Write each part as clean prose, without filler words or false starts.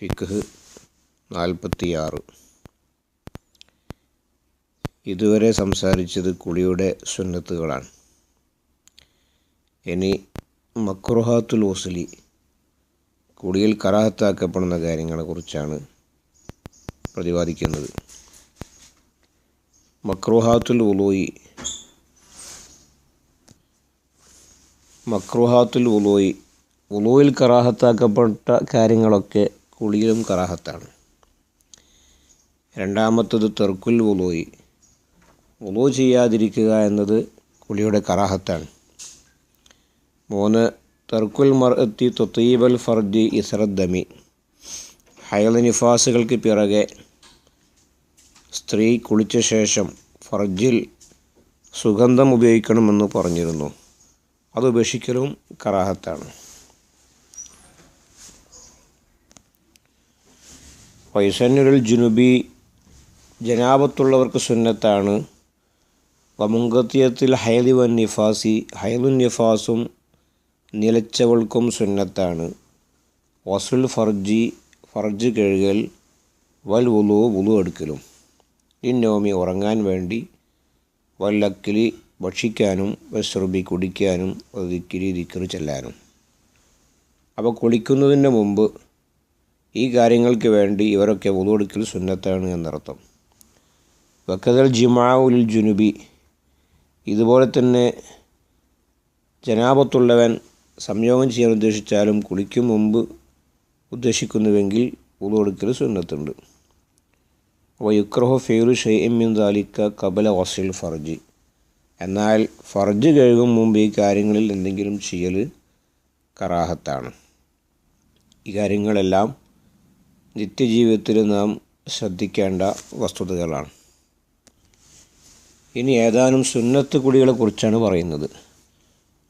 ഫിഖ്ഹ് 46. ഇതുവരെ സംസാരിച്ചത് കുളിയുടെ സുന്നത്തുകളാണ്. ഇനി മക്റുഹാത്തുൽ വസ്ലി, കുളിയിൽ കറാഹത്താക്കപ്പെടുന്ന കാര്യങ്ങളെക്കുറിച്ചാണ് പ്രതിപാദിക്കുന്നത്. മക്റുഹാത്തുൽ വുളൂയി, വുളൂയിൽ കറാഹത്താക്കപ്പെട്ട കാര്യങ്ങളൊക്കെ കുളിയിലും കറാഹത്താണ്. രണ്ടാമത്തത് തർക്കുൽ വുളൂയി, വുളൂ ചെയ്യാതിരിക്കുക എന്നത് കുളിയുടെ കറാഹത്താണ്. 3. തർക്കുൽ മർഅത്തി തത്വീബൽ ഫർജി ഇസ്രദ്ദമി, ഹൈള് നിഫാസുകൾക്ക് പിറകെ സ്ത്രീ കുളിച്ച ശേഷം ഫർജിൽ സുഗന്ധം ഉപയോഗിക്കണമെന്ന് പറഞ്ഞിരുന്നു. അത് ഉപേക്ഷിക്കലും കറാഹത്താണ്. വൈസന്നുൽ ജുനുബി, ജനാബത്തുള്ളവർക്ക് സുന്നത്താണ്. വമുങ്കത്തിയത്തിൽ ഹൈലി വൻ നിഫാസി, ഹൈലുൻ നിഫാസും നിലച്ചവൾക്കും സുന്നത്താണ്. വസുൽ ഫർജി, ഫർജ് കഴുകൽ. വൽ വുളു എടുക്കലും. ഇന്നോമി, ഉറങ്ങാൻ വേണ്ടി. വല്ലക്കിലി, ഭക്ഷിക്കാനും. വസ്റുബി, കുടിക്കാനും. ദിക്റ് ചെല്ലാനും. അപ്പോൾ കുളിക്കുന്നതിന് മുമ്പ് ഈ കാര്യങ്ങൾക്ക് വേണ്ടി ഇവരൊക്കെ വുളു എടുക്കൽ സുന്നത്താണ് എന്നർത്ഥം. വക്കദൽ ജിമാഉൽ ജുനുബി, ഇതുപോലെ തന്നെ ജനാബത്തുള്ളവൻ സംയോഗം ചെയ്യാൻ ഉദ്ദേശിച്ചാലും കുളിക്കും മുമ്പ് ഉദ്ദേശിക്കുന്നുവെങ്കിൽ വുളു എടുക്കൽ സുന്നത്തുണ്ട്. വയുക്റഹു ഫിഅലു ശൈഇൻ മിൻ ദാലിക ഖബല ഗസ്ലിൽ ഫർജി, എന്നാൽ ഫർജ് കഴുകും മുമ്പ് ഈ കാര്യങ്ങളിൽ എന്തെങ്കിലും ചെയ്യൽ കറാഹത്താണ്. ഈ കാര്യങ്ങളെല്ലാം നിത്യജീവിതത്തിൽ നാം ശ്രദ്ധിക്കേണ്ട വസ്തുതകളാണ്. ഇനി ഏതാനും സുന്നത്ത് കുളികളെ കുറിച്ചാണ് പറയുന്നത്.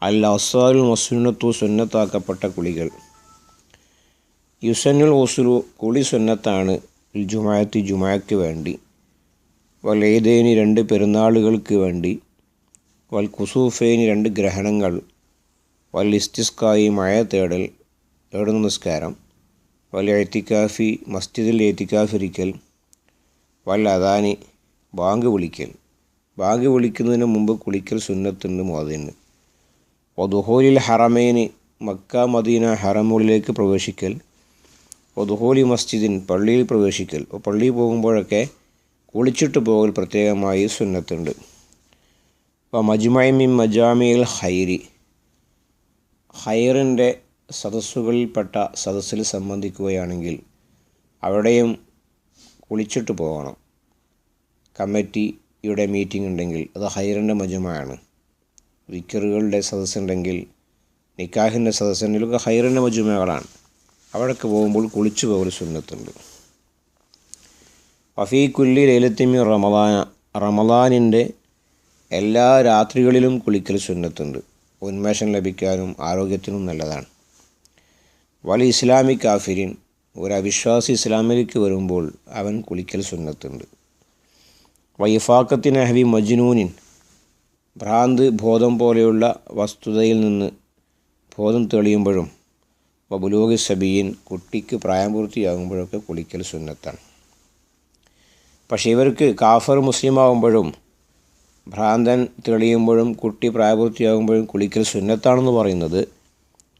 അൽ അസ്വാലുൽ മസ്നുനത്തു, സുന്നത്താക്കപ്പെട്ട കുളികൾ. യുസന്നുൽ വസ്ലു, കുളി സുന്നത്താണ്. ജുമാഅത്തി, ജുമാഅക്ക് വേണ്ടി. വൽ ഈദൈനി, 2 പെരുന്നാളുകൾക്ക് വേണ്ടി. വൽ കുസൂഫൈനി, 2 ഗ്രഹണങ്ങൾ. വൽ ഇസ്തിസ്കായി, മഴ തേടുന്ന നിസ്കാരം. വൽ എത്തിക്കാഫി, മസ്ജിദിൽ എത്തിക്കാഫ് ഇരിക്കൽ. വൽ അദാനി, ബാങ്ക് വിളിക്കൽ. ബാങ്ക് വിളിക്കുന്നതിന് മുമ്പ് കുളിക്കൽ സുന്നത്തുണ്ട് മുഅദ്ദിന്. വദുഖൂലിൽ ഹറമൈനി, മക്ക മദീന ഹറമുകളിലേക്ക് പ്രവേശിക്കൽ. വദുഖൂലി മസ്ജിദിൻ, പള്ളിയിൽ പ്രവേശിക്കൽ. പള്ളിയിൽ പോകുമ്പോഴൊക്കെ കുളിച്ചിട്ട് പോകൽ പ്രത്യേകമായി സുന്നത്തുണ്ട്. മജ്മഇ മിൻ മജാമിഇൽ ഖൈരി, ഖൈറിൻ്റെ സദസ്സുകളിൽപ്പെട്ട സദസ്സിൽ സംബന്ധിക്കുകയാണെങ്കിൽ അവിടെയും കുളിച്ചിട്ട് പോകണം. കമ്മിറ്റിയുടെ മീറ്റിംഗ് ഉണ്ടെങ്കിൽ അത് ഖൈറിൻ്റെ മജ്മഅാണ്. ദിക്റുകളുടെ സദസ്സുണ്ടെങ്കിൽ, നിക്കാഹിൻ്റെ സദസ്സുണ്ടെങ്കിലൊക്കെ ഖൈറിൻ്റെ മജ്മഅകളാണ്. അവിടേക്ക് പോകുമ്പോൾ കുളിച്ചു പോകൽ സുന്നത്തുണ്ട്. വഫീ കുല്ലി ലൈലത്തി മിൻ റമളാന, റമളാനിൻ്റെ എല്ലാ രാത്രികളിലും കുളിക്കൽ സുന്നത്തുണ്ട്. ഉന്മേഷം ലഭിക്കാനും ആരോഗ്യത്തിനും നല്ലതാണ്. വൽ ഇസ്ലാമി കാഫിരിൻ, ഒരു അവിശ്വാസി ഇസ്ലാമിലേക്ക് വരുമ്പോൾ അവൻ കുളിക്കൽ സുന്നത്തുണ്ട്. വൈഫാക്കത്തിന് അഹ്വി മജ്നൂനിൻ, ഭ്രാന്ത്, ബോധം പോലെയുള്ള വസ്തുതയിൽ നിന്ന് ബോധം തെളിയുമ്പോഴും. വബുലൂഗി സബീൻ, കുട്ടിക്ക് പ്രായപൂർത്തിയാകുമ്പോഴൊക്കെ കുളിക്കൽ സുന്നത്താണ്. പക്ഷേ ഇവർക്ക് കാഫർ മുസ്ലിമാകുമ്പോഴും ഭ്രാന്തൻ തെളിയുമ്പോഴും കുട്ടി പ്രായപൂർത്തിയാകുമ്പോഴും കുളിക്കൽ സുന്നത്താണെന്ന് പറയുന്നത്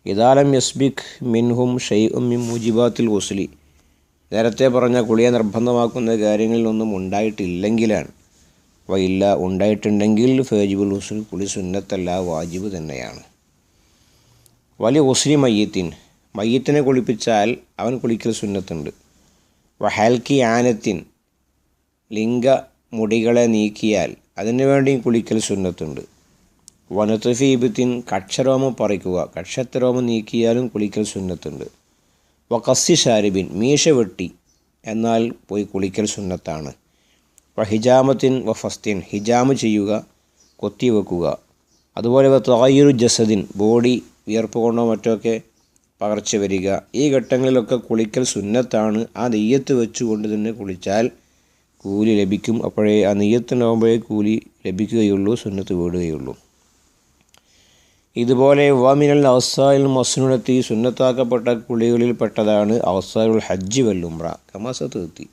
ഇദാലം യസ്ബിഖ് മിൻഹും ഷൈഉം മിൻ മുജിബാത്തിൽ വസ്ലി, നേരത്തെ പറഞ്ഞ കുളിയെ നിർബന്ധമാക്കുന്ന കാര്യങ്ങളിലൊന്നും ഉണ്ടായിട്ടില്ലെങ്കിലാണ്. വയില്ല, ഉണ്ടായിട്ടുണ്ടെങ്കിൽ ഫേജിബുൽ വസ്ൽ, കുളി സുന്നത്തല്ല, വാജിബ് തന്നെയാണ്. വലിയ വസ്ലി മയ്യത്തിൻ, മയ്യത്തിനെ കുളിപ്പിച്ചാൽ അവൻ കുളിക്കൽ സുന്നത്തുണ്ട്. വഹൽക്കി ആനത്തിൻ, ലിംഗ മുടികളെ നീക്കിയാൽ അതിനു വേണ്ടിയും കുളിക്കൽ സുന്നത്തുണ്ട്. വനത്തുഫീബത്തിൻ, കക്ഷരോമം പറിക്കുക, കക്ഷത്തരോമം നീക്കിയാലും കുളിക്കൽ സുന്നത്തുണ്ട്. വഖസ്സി ഷാരിബിൻ, മീശ വെട്ടി എന്നാൽ പോയി കുളിക്കൽ സുന്നത്താണ്. ഹിജാമത്തിൻ വഫസ്തിൻ, ഹിജാമ് ചെയ്യുക, കൊത്തിവെക്കുക. അതുപോലെ തഗയ്യുറു ജസദിൻ, ബോഡി വിയർപ്പ് കൊണ്ടോ മറ്റൊക്കെ പകർച്ച വരിക. ഈ ഘട്ടങ്ങളിലൊക്കെ കുളിക്കൽ സുന്നത്താണ്. ആ നെയ്യത്ത് വെച്ചുകൊണ്ട് തന്നെ കുളിച്ചാൽ കൂലി ലഭിക്കും. അപ്പോഴേ ആ നെയ്യത്തുണ്ടാകുമ്പോഴേ കൂലി ലഭിക്കുകയുള്ളൂ, സുന്നത്ത് വീടുകയുള്ളൂ. ഇതുപോലെ വമിനൽ അവസായിൽ മസ്നുനത്തി സുന്നത്താക്കപ്പെട്ട കുളികളിൽപ്പെട്ടതാണ് അവസാലുൽ ഹജ്ജ് വൽ ഉംറ കമാസത്ത്.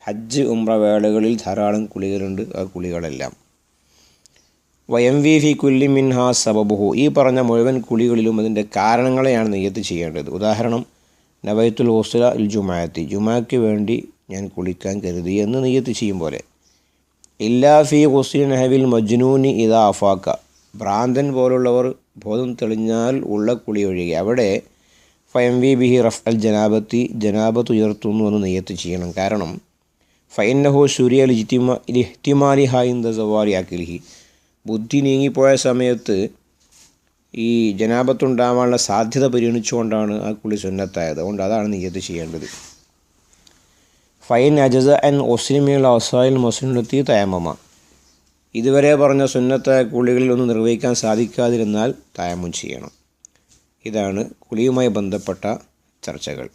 ഹജ്ജ് ഉംറ വേളകളിൽ ധാരാളം കുളികളുണ്ട്. ആ കുളികളെല്ലാം വയംവി ഫി കുല്ലി മിൻഹാ സബബുഹു, ഈ പറഞ്ഞ മുഴുവൻ കുളികളിലും അതിൻ്റെ കാരണങ്ങളെയാണ് നിയ്യത്ത് ചെയ്യേണ്ടത്. ഉദാഹരണം, നവൈത്തുൽ വസ്ല ഇൽ ജുമാഅത്തി, ജുമാക്ക് വേണ്ടി ഞാൻ കുളിക്കാൻ കരുതി എന്ന് നിയ്യത്ത് ചെയ്യും പോലെ. ഇല്ലാ ഫി ഗുസ്ലി നഹവിൽ മജ്നൂനി ഇദാ അഫാക്ക, ഭ്രാന്തൻ പോലുള്ളവർ ബോധം തെളിഞ്ഞാൽ ഉള്ള കുളി ഒഴികെ അവിടെ ഫയംവി ബിഹി റഫ് അൽ ജനാബത്തി, ജനാബത്ത് ഉയർത്തുന്നു എന്ന് നിയ്യത്ത് ചെയ്യണം. കാരണം ഫൈനഹു സൂര്യ ഇഹ്തിമാലി ഹായിന്ദ സവാരി അഖിലിഹി, ബുദ്ധി നീങ്ങിപ്പോയ സമയത്ത് ഈ ജനാബത്തുണ്ടാവാനുള്ള സാധ്യത പരിഗണിച്ചുകൊണ്ടാണ് ആ കുളി സുന്നത്തായത്. അതുകൊണ്ട് അതാണ് നിയ്യത്ത് ചെയ്യേണ്ടത്. ഫൈൻ അജസ അൻ ഒസ്ലിമിൽ അവസായിൽ മസ്നുനത്തി തയമ്മമ, ഇതുവരെ പറഞ്ഞ സുന്നത്തായ കുളികളിൽ ഒന്നും നിർവഹിക്കാൻ സാധിക്കാതിരുന്നാൽ തയമ്മും ചെയ്യണം. ഇതാണ് കുളിയുമായി ബന്ധപ്പെട്ട ചർച്ചകൾ.